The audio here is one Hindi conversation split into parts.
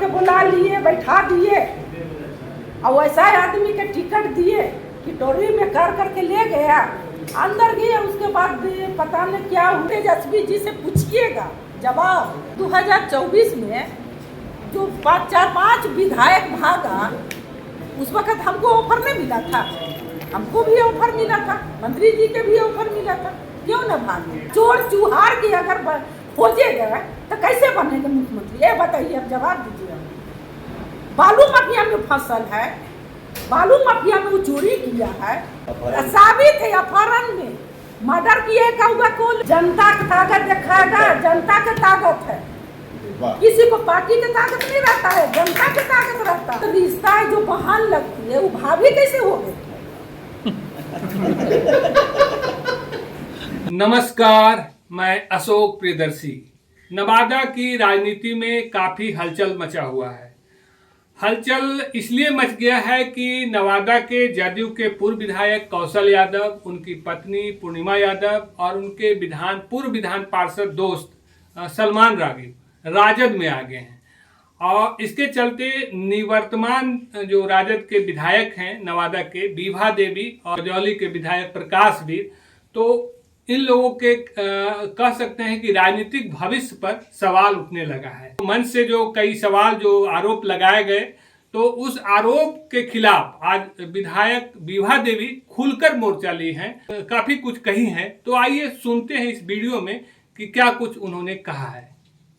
के बुला लिए, बैठा दिए और वैसा आदमी के टिकट दिए कि टोरी में कर करके ले गया, अंदर गया। उसके बाद पता नहीं क्या हुआ। तेजस्वी जी से पूछिएगा जवाब। 2024 में जो 4-5 विधायक भागा, उस वक्त हमको ऑफर नहीं मिला था? हमको भी ऑफर मिला था, मंत्री जी के भी ऑफर मिला था, क्यों न भागे? चोर चुहार की अगर खोजे गए तो कैसे बनेंगे मुख्यमंत्री? ये बताइए, अब जवाब दीजिए। बालू माफिया में फसल है, बालू माफिया में वो चोरी किया है, साबित है अपहरण में, मर्डर किए का को जनता की ताकत दिखाएगा। जनता की ताकत है, किसी को पार्टी की ताकत नहीं रहता है, जनता की ताकत रहता है। तो रिश्ता है जो बहान लगती है, वो भाभी कैसे हो गई? नमस्कार, मैं अशोक प्रियदर्शी। नवादा की राजनीति में काफी हलचल मचा हुआ है। हलचल इसलिए मच गया है कि नवादा के जदयू के पूर्व विधायक कौशल यादव, उनकी पत्नी पूर्णिमा यादव और उनके पूर्व विधान पार्षद दोस्त सलमान रागिब राजद में आ गए हैं। और इसके चलते निवर्तमान जो राजद के विधायक हैं नवादा के, विभा देवी और जौली के विधायक प्रकाश वीर, तो इन लोगों के कह सकते हैं कि राजनीतिक भविष्य पर सवाल उठने लगा है। मंच से जो कई सवाल, जो आरोप लगाए गए, तो उस आरोप के खिलाफ आज विधायक विभा देवी खुलकर मोर्चा ली हैं, काफी कुछ कही हैं। तो आइए सुनते हैं इस वीडियो में कि क्या कुछ उन्होंने कहा है।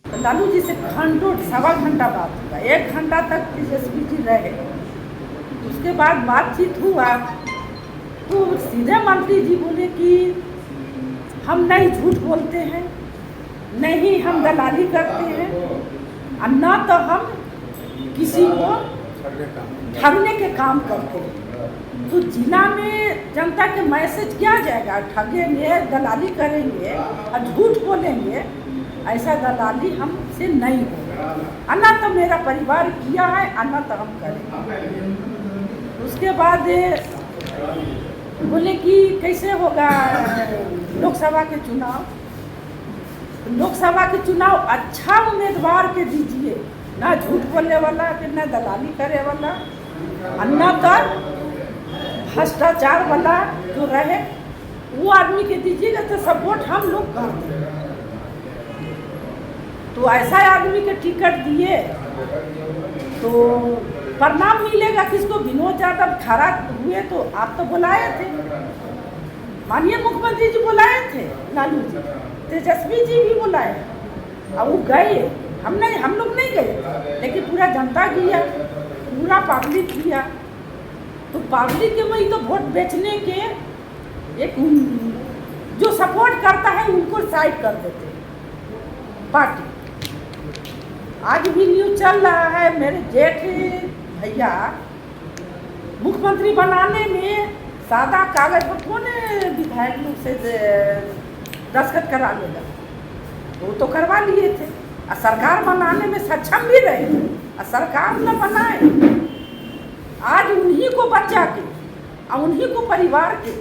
लालू जी से सवा घंटा बात हुआ, 1 घंटा तक तेजस्वी जी रहे। उसके बाद बातचीत हुआ तो सीधे मंत्री जी बोले कि हम नहीं झूठ बोलते हैं, नहीं हम दलाली करते हैं, और न तो हम किसी को ठगने के काम करते हैं। तो जिला में जनता के मैसेज क्या जाएगा? ठगेंगे, दलाली करेंगे और झूठ बोलेंगे, ऐसा दलाली हमसे नहीं होगा। अन्ना तो मेरा परिवार किया है, अन्ना तो हम करेंगे। उसके बाद बोले कि कैसे होगा लोकसभा के चुनाव? लोकसभा के चुनाव अच्छा उम्मीदवार के दीजिए, ना झूठ बोलने वाला कि ना दलाली करे वाला, अन्ना तो भ्रष्टाचार वाला जो रहे वो आदमी के दीजिएगा तो सपोर्ट हम लोग कर देंगे। तो ऐसा आदमी के टिकट दिए तो परिणाम मिलेगा किसको? विनोद यादव खड़ा हुए तो आप तो बुलाए थे, माननीय मुख्यमंत्री जी बुलाए थे, लालू जी, तेजस्वी जी भी बुलाए, अब वो गए, हम लोग नहीं गए, लेकिन पूरा जनता गया, पूरा पब्लिक गया। तो पब्लिक के वही तो वोट बेचने के एक जो सपोर्ट करता है उनको साइड कर देते पार्टी। आज भी न्यूज चल रहा है, मेरे जेठ भैया मुख्यमंत्री बनाने में सादा कागज पर कौन विधायक लोग से दस्तखत करा लेगा? वो तो करवा लिए थे, और सरकार बनाने में सक्षम भी रहे, और सरकार न बनाए। आज उन्हीं को बच्चा के और उन्हीं को परिवार के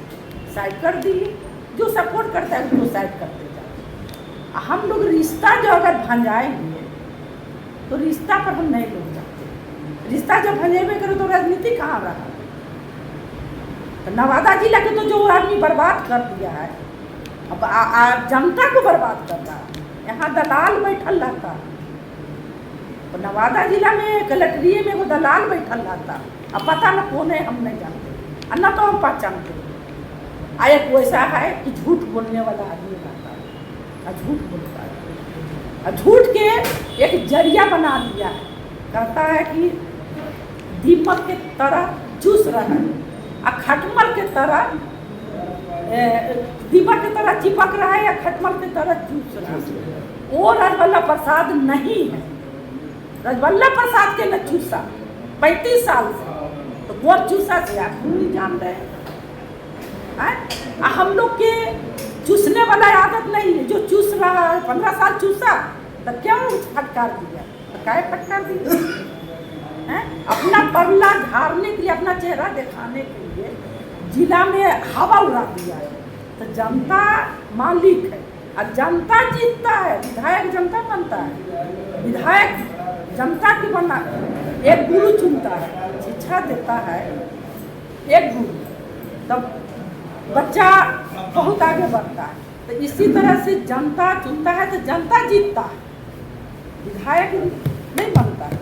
साइड कर दिए, जो सपोर्ट करता है उनको साइड करते जाए। हम लोग रिश्ता जो अगर भंजाएंगे तो रिश्ता पर हम नहीं लोग जाते। रिश्ता जब भंजेबे करो तो राजनीति कहाँ रहा? तो नवादा जिला के तो जो आदमी बर्बाद कर दिया है, अब जनता को बर्बाद कर रहा है। यहाँ दलाल बैठल रहता, तो नवादा जिला में कलेक्ट्रिये में वो दलाल बैठल रहता, अब पता न कौन है हम नहीं जानते, और न तो हम पहचानते। एक वैसा है कि झूठ बोलने वाला आदमी रहता है, और झूठ बोलता है, और झूठ के एक जरिया बना दिया है। कहता है कि दीपक के तरह चूस रहा है, और खटमल के तरह दीपक की तरह चिपक रहा है, या खटमल की तरह चूस रहा है। वो राजवल्लभ प्रसाद नहीं है। राजवल्लभ प्रसाद के न चूसा 35 साल से, तो वो चूसा से आप नहीं जान रहे हैं। हम लोग के चूसने वाला आदत नहीं है। जो चूस रहा है 15 साल चूसा, तो क्या फटकार दिया? तो क्या फटकार दिया? अपना परला झाड़ने के लिए, अपना चेहरा दिखाने के लिए जिला में हवा उड़ा दिया है। तो जनता मालिक है, और जनता जीतता है, विधायक जनता बनता है। विधायक जनता की बना एक गुरु चुनता है, शिक्षा देता है एक गुरु, तब बच्चा बहुत आगे बढ़ता है। तो इसी तरह से जनता चुनता है तो जनता जीतता है, विधायक नहीं बनता है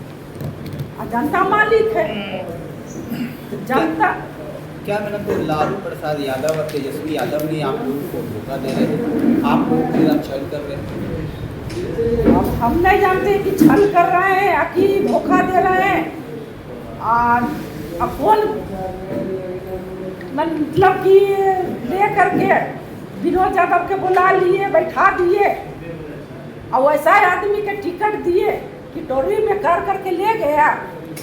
और जनता मालिक है। तो जनता क्या मैडम फिर लालू प्रसाद यादव और तेजस्वी यादव ने आप लोगों को धोखा दे रहे हैं, आप लोग मेरा छल कर रहे हैं? अब हम नहीं जानते कि छल कर रहे हैं या कि धोखा दे रहे हैं। अब कौन मतलब कि ले करके विनोद यादव के बुला लिए, बैठा दिए और वैसा आदमी के टिकट दिए कि टोरी में कर करके ले गया,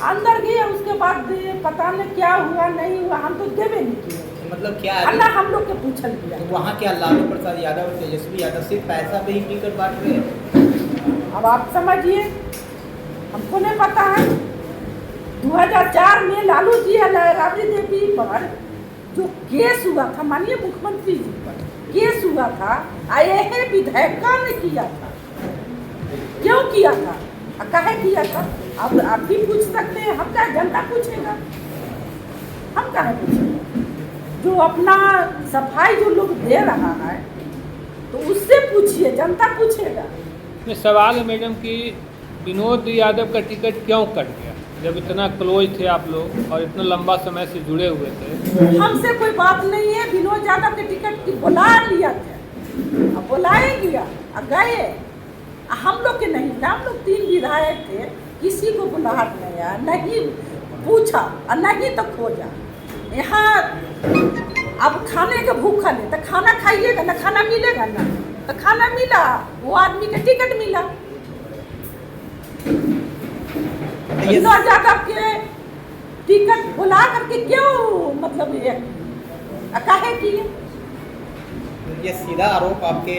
अंदर गया, उसके बाद पता नहीं क्या हुआ नहीं हुआ, हम तो देवे नहीं किए। मतलब क्या अल्लाह हम लोग के पूछल किया। तो वहाँ क्या लालू प्रसाद यादव और तेजस्वी यादव सिर्फ पैसा पे ही टिकट बांट रहे हैं? अब आप समझिए, हमको नहीं पता है। 2004 में लालू जी राबड़ी देवी पर जो केस हुआ था, माननीय मुख्यमंत्री जी पर केस हुआ था, आए विधायक ने किया था। क्यों किया था, काहे किया था? अब आप भी पूछ सकते हैं, हम क्या जनता पूछेगा? हम काहे पूछेंगे? जो अपना सफाई जो लोग दे रहा है तो उससे पूछिए, जनता पूछेगा। ये सवाल है मैडम कि विनोद यादव का टिकट क्यों कट गया, जब इतना क्लोज थे आप लोग और इतना लंबा समय से जुड़े हुए थे? हमसे कोई बात नहीं है, विनोद यादव के टिकट की बुला लिया था, अब बुलाए गया और गए। हम लोग के नहीं, हम लोग 3 विधायक थे, किसी को बुला नहीं, नहीं पूछा और नहीं तो खोजा। यहाँ अब खाने के भूखा नहीं तो खाना खाइएगा ना, खाना मिलेगा ना, तो खाना मिला, वो आदमी का टिकट मिला। विनोद यादव के टिकट बुला करके क्यों मतलब ये काहे किए? ये सीधा आरोप आपके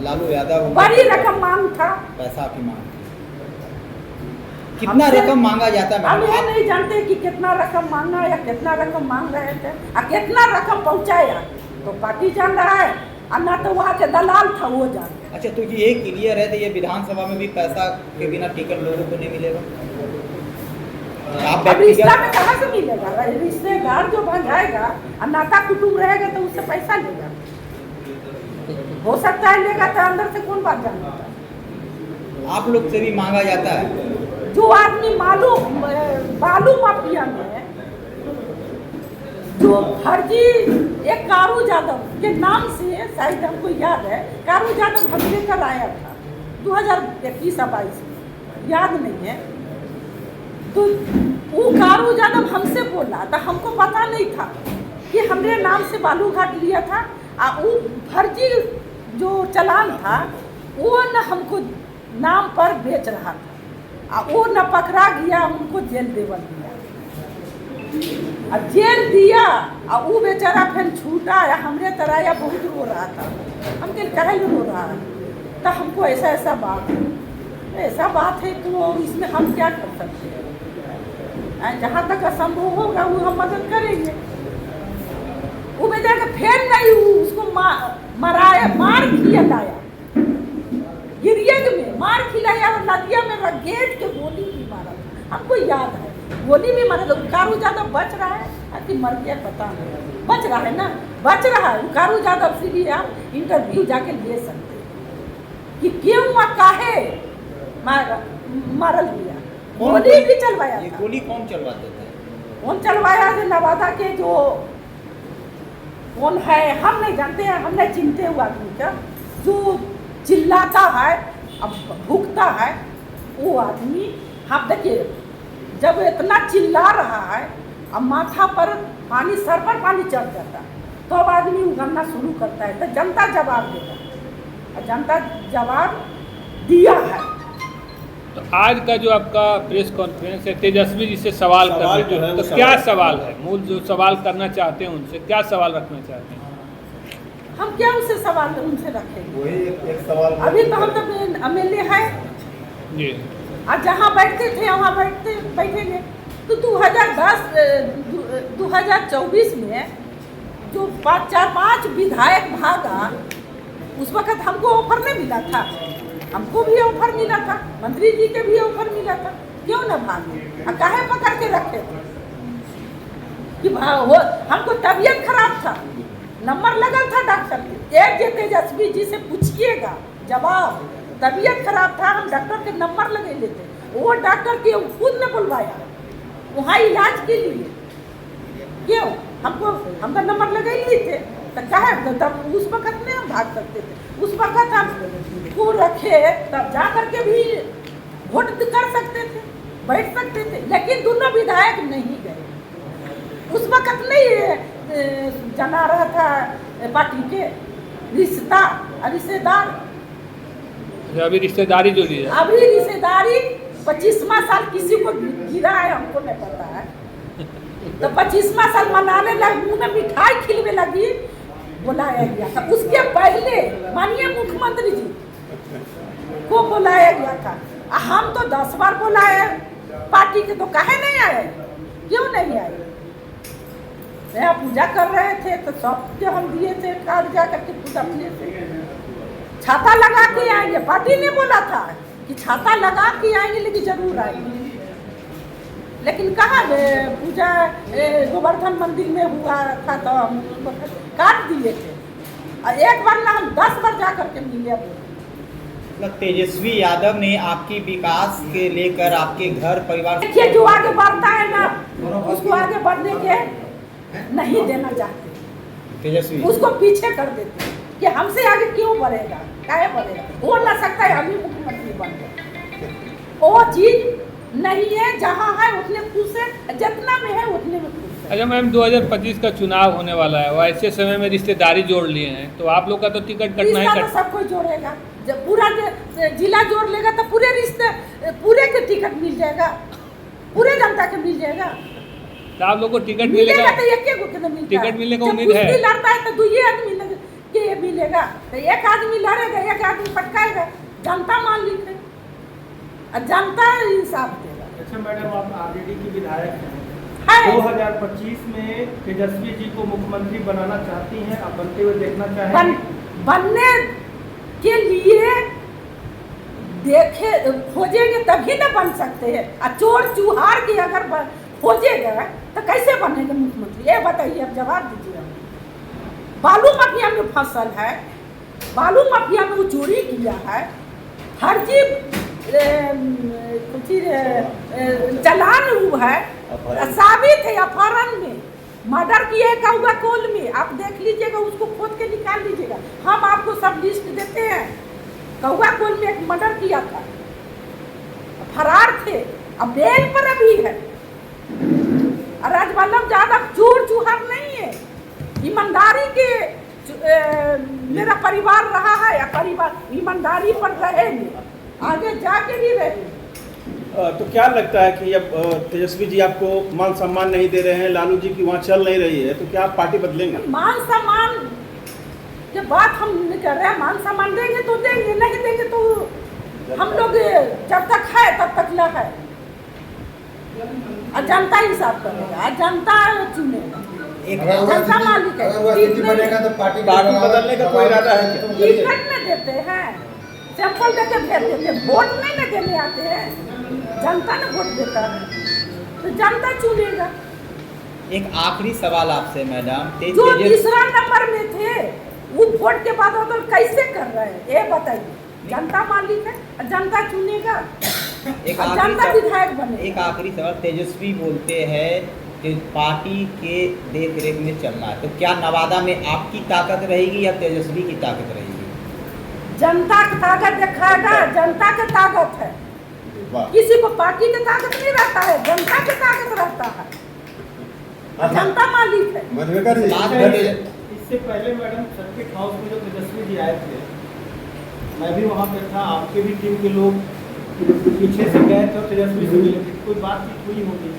लालू यादव बड़ी रकम मांग था, पैसा की मांग। कितना रकम मांगा जाता है हम मैडम? ये नहीं जानते कि कितना रकम मांगा या कितना रकम मांग रहे थे और कितना रकम पहुंचाया तो पार्टी जान रहा है, और ना तो वहाँ के दलाल था वो जान। अच्छा, तो ये क्लियर है तो ये विधानसभा में भी पैसा के बिना टिकट लोगों को नहीं मिलेगा? आप अब रिश्ता व्यक्तिगत में कहाँ से मिलेगा? रिश्तेदार जो बन जाएगा और नाता कुटुम्ब रहेगा तो उससे पैसा लेगा, हो सकता है लेगा, तो अंदर से कौन बात जानता है? आप लोग से भी मांगा जाता है? जो आदमी मालूम बालू माफिया में जो फर्जी एक कारू यादव के नाम से, शायद हमको याद है, कारू यादव हम लेकर आया था 2021-22 में, याद नहीं है। तो वो कारू यादव हमसे बोला तो हमको पता नहीं था कि हमने नाम से बालू घाट लिया था, और वो फर्जी जो चलान था वो न हमको नाम पर बेच रहा था, और वो न पकड़ा गया, उनको जेल देवल दिया, और जेल दिया, और वो बेचारा फिर छूटा या हमरे तरह या बहुत रो रहा था। हम कहे रो रहा है, तो हमको ऐसा बात है, ऐसा बात है तो इसमें हम क्या कर सकते हैं? जहाँ तक असंभव होगा वो हम मदद करेंगे। वो बेचारा फिर नहीं, उसको मराया, मार खिया लाया, गिरियग में मार खिलाया और नदिया में रगेट के गोली भी मारा था, हमको याद है, गोली भी मारा था। कारू यादव बच रहा है कि मर गया पता नहीं, बच रहा है ना, बच रहा है। कारू यादव से भी आप इंटरव्यू जाके ले सकते हैं कि क्यों काहे मारल गया, गोली भी चलवाया ये था। गोली कौन चलवाते थे? कौन चलवाया है? नवादा के जो कौन है हम नहीं जानते हैं, हम नहीं चिंते हुआ आदमी का, जो चिल्लाता है अब भूखता है वो आदमी। हाँ देखिए, जब इतना चिल्ला रहा है अब माथा पर पानी, सर पर पानी चढ़ जाता है, तो अब आदमी उगलना शुरू करता है, तो जनता जवाब देगा, और जनता जवाब दिया है। तो आज का जो आपका प्रेस कॉन्फ्रेंस है, तेजस्वी जी से सवाल करने जो है तो वो क्या सवाल- सवाल है, मूल जो सवाल करना चाहते हैं उनसे क्या सवाल रखना चाहते हैं? हम क्या उनसे सवाल उनसे रखेंगे? वही एक सवाल अभी तो हम तो एमएलए है, जी, और जहाँ बैठते थे वहाँ बैठेंगे। तो 2024 में जो 4-5 विधायक भागा, उस वक्त हमको ऑफर नहीं मिला था हमको भी ऑफर मिला था, मंत्री जी के भी ऑफर मिला था, क्यों न भागे? काहे पकड़ के रखे थे कि हमको तबीयत खराब था, नंबर लगल था डॉक्टर के। एक जे तेजस्वी जी से पूछिएगा जवाब, तबीयत खराब था, हम डॉक्टर के नंबर लगे लेते, वो डॉक्टर के खुद ने बुलवाया वहाँ इलाज के लिए। क्यों? हमका नंबर लगे ही थे, तो कहे तब उस वक्त में हम भाग सकते थे, उस वक्त हम को रखे तब जा करके भी वोट कर सकते थे, बैठ सकते थे, लेकिन दोनों विधायक नहीं गए। उस वक्त नहीं जना रहा था पार्टी के रिश्तेदार। अभी रिश्तेदारी जो ली है, अभी रिश्तेदारी 25वां साल किसी को गिरा है, हमको नहीं पता है। तो 25वां साल मनाने लगी, मुँह में मिठाई खिलने लगी, बुलाया गया था। उसके पहले माननीय मुख्यमंत्री जी को बुलाया गया था। हम तो 10 बार बुलाए पार्टी के, तो काहे नहीं आए? क्यों नहीं आए? यहाँ पूजा कर रहे थे तो सबके हम दिए थे, कार्ड जा करके पूजा किए थे। छाता लगा के आएंगे, पार्टी ने बोला था कि छाता लगा के आएंगे, लेकिन जरूर आएंगे। लेकिन कहाँ पूजा गोवर्धन मंदिर में हुआ था तो हम काट दिए थे, और एक बार ना हम 10 बार जा करके मिले। मतलब तेजस्वी यादव ने आपकी विकास के लेकर आपके घर परिवार, देखिए जो आगे बढ़ता है ना, उसको आगे बढ़ने के नहीं देना चाहते, तेजस्वी उसको पीछे कर देते कि हमसे आगे क्यों बढ़ेगा, काहे बढ़ेगा? हो ना सकता है अभी मुख्यमंत्री बन गए, वो चीज नहीं है। जहाँ है उतने खुश है, जितना में है उतने में खुश है। अच्छा मैम, 2025 का चुनाव होने वाला है, वो ऐसे समय में रिश्तेदारी जोड़ लिए हैं, तो आप लोग का तो टिकट कटना ही रिश्ता तो सब कोई जोड़ेगा, जब पूरा जिला जोड़ लेगा तो पूरे रिश्ते पूरे के टिकट मिल जाएगा, पूरे जनता के मिल जाएगा। तो आप लोग को टिकट मिलेगा? तो एक एक को मिलता टिकट है। मिलने का जब उम्मीद है? कुश्ती लड़ता है तो 2 आदमी के मिलेगा, तो एक आदमी लड़ेगा, एक आदमी पटकाएगा, जनता मान ली है, और जनता इंसाफ देगा। अच्छा मैडम, आप आरजेडी की विधायक हैं, है 2025 में तेजस्वी जी को मुख्यमंत्री बनाना चाहती हैं, आप बनते हुए देखना चाहेंगे? बनने के लिए देखे खोजेंगे तभी ना बन सकते हैं। और चोर चुहार की अगर खोजेगा तो कैसे बनेगा मुख्यमंत्री? ये बताइए, अब जवाब दीजिए। हम बालू माफिया में फसल है, बालू माफिया में वो चोरी किया है, फर्जी चलान हुआ है, साबित है अपहरण में, मर्डर किए कौआ कोल में, आप देख लीजिएगा, उसको खोद के निकाल लीजिएगा। हम आपको सब लिस्ट देते हैं। कौआ कोल में एक मर्डर किया था, फरार थे, अब बेल पर अभी है। राजवल्लभ यादव चोर चुहार नहीं है, ईमानदारी के मेरा परिवार रहा है, या परिवार ईमानदारी पर रहेंगे, आगे जाके भी रहेंगे। तो क्या लगता है कि अब तेजस्वी जी आपको मान सम्मान नहीं दे रहे हैं, लालू जी की वहाँ चल नहीं रही है, तो क्या आप पार्टी बदलेंगे? मान सम्मान की बात हम नहीं कर रहे हैं, मान सम्मान देंगे तो देंगे, नहीं देंगे तो हम लोग जब तक है तब तक ल है, और जनता हिसाब करेगा, जनता चुनेगा, जनता मालिक है। बनेगा तो पार्टी बदलने का कोई इरादा है क्या? टिकट में देते हैं, सैंपल देके भेज देते हैं, वोट नहीं न देने आते हैं, जनता ने वोट देता है, तो जनता चुनेगा। एक आखिरी सवाल आपसे मैडम, जो तीसरा नंबर में थे वो वोट के बाद बदल कैसे कर रहे हैं, ये बताइए। जनता मालिक है, जनता चुनेगा, जनता विधायक बने। एक आखिरी सवाल, तेजस्वी बोलते हैं कि पार्टी के देख रेख में चलना है, तो क्या नवादा में आपकी ताकत रहेगी या तेजस्वी की ताकत रहेगी? जनता की ताकत दिखाएगा, जनता की ताकत है, किसी को पार्टी की ताकत नहीं रहता है, जनता की ताकत रहता है, जनता मालिक है। इससे पहले मैडम सर्किट हाउस में जो तेजस्वी जी आए थे, मैं भी वहाँ पे था, आपके भी टीम के लोग पीछे से गए थे और तेजस्वी से मिले थे, कोई बातचीत हुई होगी?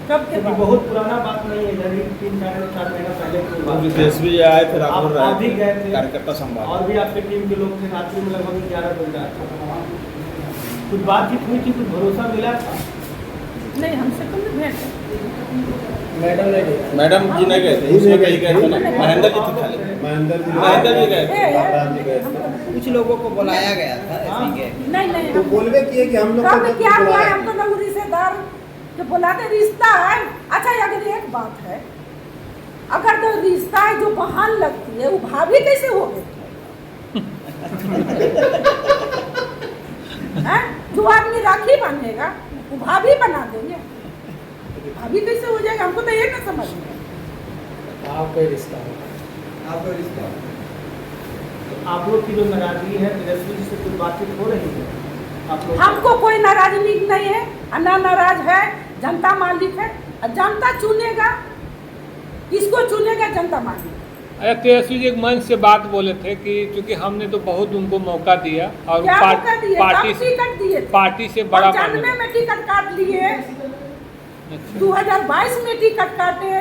कब के बाद? बहुत पुराना बात नहीं है, जब 3-4 महीना पहले की बात है। तेजस्वी जी आए थे, रामपुर आप भी गए थे, कार्यकर्ता संवाद, और भी आपके टीम के लोग थे, रात्रि में लगभग 11 बजे आए थे। कुछ बातचीत हुई थी, कुछ भरोसा मिला था? नहीं, हमसे तो नहीं भेंट है। मैडम ने गए मैडम जी नहीं गए थे, उसमें कहीं गए थे ना, महेंद्र जी थे खाली। महेंद्र जी महेंद्र जी गए थे। कुछ लोगों को बुलाया गया था ऐसे ही गए। नहीं नहीं, तो बोलवे किए कि हम लोग कब को क्या हुआ है, बुलाया। हमको लोग रिश्तेदार जो बुलाते रिश्ता है। अच्छा, अगर एक बात है, अगर तो रिश्ता है जो बहन लगती है, वो भाभी कैसे हो गई? हैं? जो आदमी राखी बांधेगा वो भाभी बना देंगे, भाभी कैसे हो जाएगा? हमको तो ये ना समझ में। आपका ही रिश्ता है। आपका रिश्ता तो आप लोग की जो नाराजगी है तेजस्वी जी से कुछ बातचीत हो रही है आप लोग? हमको कोई नाराजगी नहीं है, ना नाराज है। जनता मालिक है, और जनता चुनेगा, किसको चुनेगा जनता मालिक। अरे तेजस्वी जी एक मंच से बात बोले थे कि चूंकि हमने तो बहुत उनको मौका दिया और क्या मौका दिए? पार्टी कब टिकट दिए थे? पार्टी से बड़ा 95 में टिकट काट लिए, अच्छा। 2022 में टिकट काटे,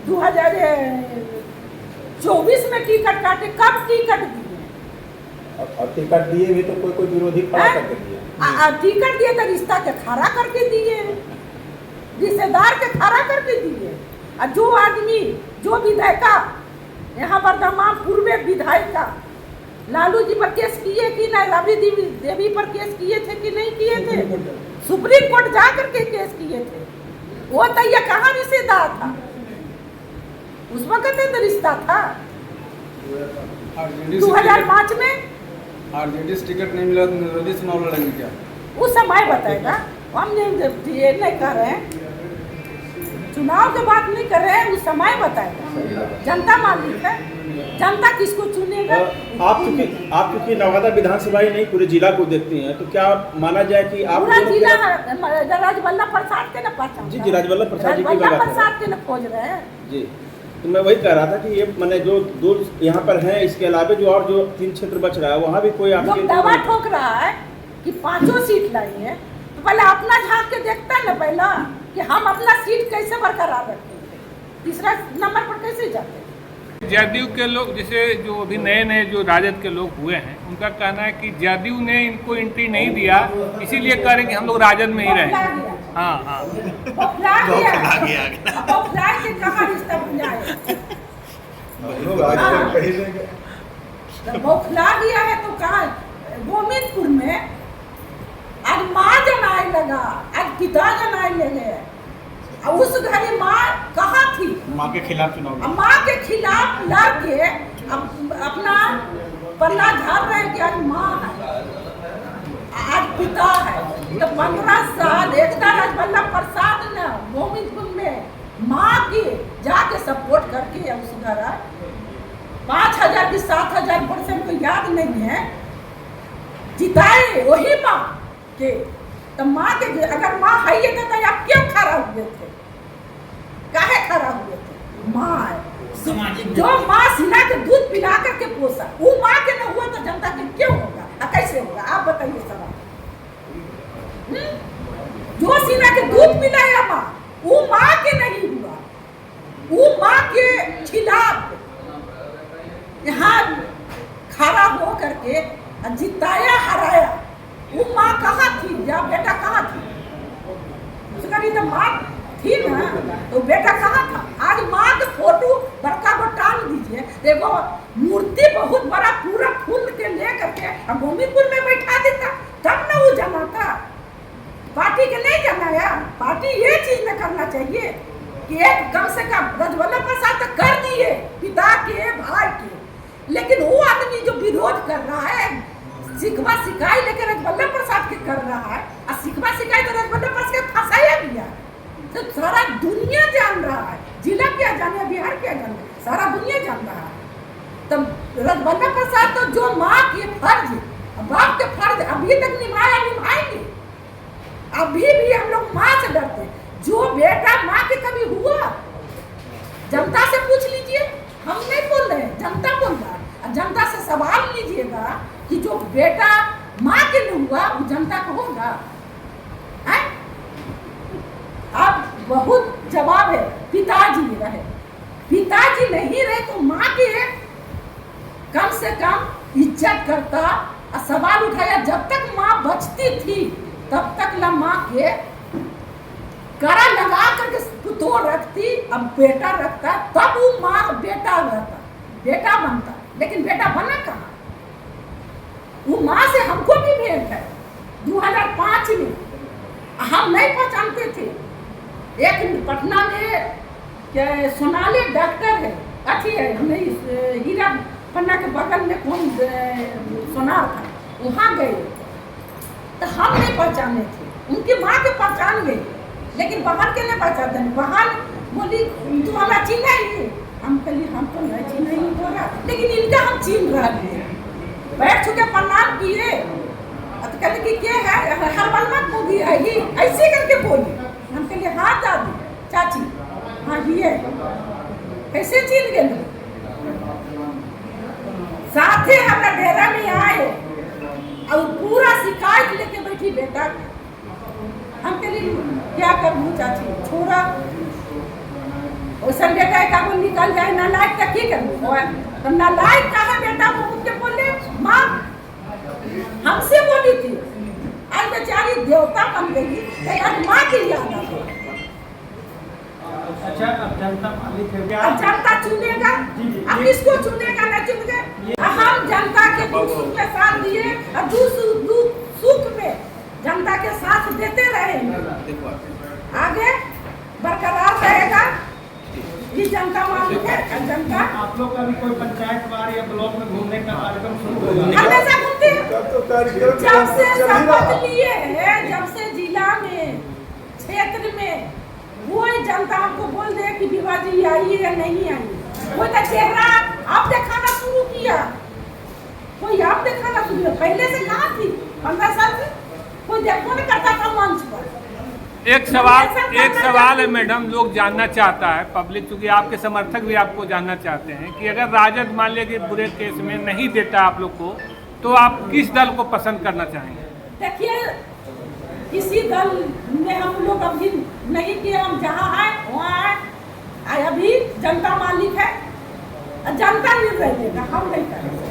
2024 में टिकट काटे। कब टिकट दिए? और टिकट दिए भी तो कोई विरोधी खड़ा हैं? करके दिया। टिकट दिए तो रिश्ता के खड़ा करके दिए, रिश्तेदार के खड़ा करके दिए। और जो आदमी, जो विधायिका यहाँ वर्धमान पूर्व विधायिका लालू जी पर केस किए कि नहीं, राबड़ी देवी पर केस किए थे कि नहीं किए थे? सुप्रीम कोर्ट जा करके केस किए थे। वो तो ये कहाँ रिश्तेदार था? उस वक्त तो रिश्ता था 2005 में। आरजेडी से टिकट नहीं मिला तो निर्दलीय चुनाव लड़ेंगे क्या? वो समय बताएगा, हम ये नहीं कर रहे हैं, चुनाव की बात नहीं कर रहे हैं, वो समय बताएगा। जनता मालिक है, जनता किसको चुनेगा। आप क्योंकि नवादा विधानसभा ही नहीं पूरे जिला को देखती हैं, तो क्या माना जाए कि आप पूरा दोनों जिला के- राजवल्लभ प्रसाद के ना पहचान, जी, राजवल्लभ प्रसाद जी की राजवल्लभ बात कर रहे प्रसाद के ना खोज रहे हैं। जी, तो मैं वही कह रहा था कि ये मैंने जो दो यहाँ पर हैं, इसके अलावा जो और जो 3 क्षेत्र बच रहा है वहाँ भी कोई जो आपके दवा ठोक रहा है कि 5 सीट लाई है, तो पहले अपना झांक के देखता है ना पहला कि हम अपना सीट कैसे बरकरार रखेंगे, तीसरा नंबर पर कैसे जाते हैं। जदयू के लोग, जैसे जो अभी नए नए जो राजद के लोग हुए हैं, उनका कहना है कि जदयू ने इनको एंट्री नहीं दिया, इसीलिए कह रहे हैं कि हम लोग राजद में ही रहें। हाँ हाँ, बौखला गया। अब बौखला के कहाँ रिश्ता बन जाए? बौखला गया है तो कहाँ? गोविंदपुर में आज माँ जनाए लगा, आज पिता जनाए लगे। अब उस घड़ी माँ कहाँ थी? माँ के खिलाफ चुनाव अब माँ के खिलाफ लड़के अपना पल्ला झाड़ रहे कि आज माँ है, आज पिता है। तो 15 साल एकता राजवल्लभ प्रसाद ने गोविंदपुर में माँ की जाके सपोर्ट करके उस घर 5,000 की 7,000% को याद नहीं है, जिताए वही माँ के। तो माँ के अगर माँ है ये तो आप क्यों खड़ा हुए थे? काहे खड़ा हुए थे? माँ है, जो माँ सिला के दूध पिला करके पोसा, वो माँ के न हुआ तो जनता के क्यों होगा? कैसे होगा आप बताइए सवाल। जो सिला के दूध पिलाया माँ, वो माँ के नहीं हुआ, वो माँ के खिलाफ यहाँ खड़ा हो करके जिताया हराया। वो माँ कहाँ थी? जब बेटा कहाँ थी? उसका तो माँ थी ना, तो बेटा कहाँ था? आज माँ के फोटो बड़का को टांग दीजिए, देखो मूर्ति बहुत बड़ा पूरा फूल के ले करके गोविंदपुर में बैठा देता, तब ना वो जमाता। पार्टी के नहीं जमाया। पार्टी ये चीज में करना चाहिए कि एक कम से कम राजवल्लभ प्रसाद तक कर दिए, पिता के भाई के, लेकिन वो आदमी जो विरोध कर रहा है, सिकवा सिकाई लेकर राजवल्लभ प्रसाद के कर रहा है, और सिकवा सिकाई तो राजवल्लभ प्रसाद के फंसाया गया, तो सारा दुनिया जान रहा है। जिला क्या जाने, बिहार क्या जाने, सारा दुनिया जान रहा है। तो राजवल्लभ प्रसाद तो जो माँ के फर्ज, बाप के फर्ज अभी तक निभाएंगे। अभी भी हम लोग माँ से डरते हैं। जो बेटा माँ के कभी हुआ, जनता से पूछ लीजिए, हम नहीं बोल रहे हैं, जनता बोल रहा है। जनता से सवाल लीजिएगा कि जो बेटा माँ के नहीं हुआ वो जनता को होगा? अब बहुत जवाब है, पिताजी रहे, पिताजी नहीं रहे तो माँ के कम से कम इज्जत करता और सवाल उठाया। जब तक माँ बचती थी तब तक ना माँ के करा लगा करके पुतोह रखती, अब बेटा रखता, तब वो माँ बेटा रहता, बेटा बनता, लेकिन बेटा बना कहाँ? वो माँ से हमको भी भेंट है 2005 में, हम नहीं पहचानते थे। एक पटना में क्या सोनाली डॉक्टर है, अच्छी है, नहीं हीरा पन्ना के बगल में कौन सोनार था, वहाँ गए तो हम नहीं पहचाने थे, उनकी माँ के पहचान गए, लेकिन बहन के नहीं पहचानते। बहन बोली तू हमें चिन्ह ही, हम कहली हमको नहीं चिन्ह ही बोला, लेकिन इनका हम चिन्ह रहे हैं। बैठ चुके प्रणाम किए, तो कहले कि क्या है, हरबलमा को भी है ही, ऐसे करके बोली। हम कहले हाँ दादी चाची हाँ ये कैसे चिन्ह गए। साथे हमारा डेरा में आए और पूरा शिकायत लेके बैठी बेटा। हम कहली क्या करूँ चाची, छोड़ा वैसा बेटा का वो निकल जाए, नालायक का की करूँ, तो नालायक का है बेटा। वो उनके बोले माँ हमसे बोली थी, आज बेचारी देवता बन गई, आज माँ की याद आ गई। अच्छा, अब जनता मालिक है क्या? अब जनता चुनेगा, अब किसको चुनेगा, नहीं चुनेंगे। हम जनता के दुख सुख में साथ दिए और दुख सुख में जनता के साथ देते रहेंगे, आगे बरकरार रहेगा। ये जनता मालिक है, जनता। आप लोग का भी कोई पंचायत बार या ब्लॉक में घूमने का कार्यक्रम शुरू होगा? हमेशा घूमते हैं, जब से शपथ लिए हैं, जब से जिला में क्षेत्र में कोई जनता आपको बोल दे कि विवाह जी आई है नहीं आई, कोई तो चेहरा आप दिखाना शुरू किया, कोई आप दिखाना शुरू किया। पहले से कहाँ थी, 15 साल से कोई देखो नहीं करता था मंच पर। एक सवाल है मैडम, लोग जानना चाहता है पब्लिक, क्योंकि आपके समर्थक भी आपको जानना चाहते हैं कि अगर राजद मान लिया कि बुरे केस में नहीं देता आप लोग को, तो आप किस दल को पसंद करना चाहेंगे? देखिए किसी दल में हम लोग अभी नहीं किए, हम जहाँ आए वहाँ आए, अभी जनता मालिक है, जनता निर्णय लेगा, हम नहीं करेंगे।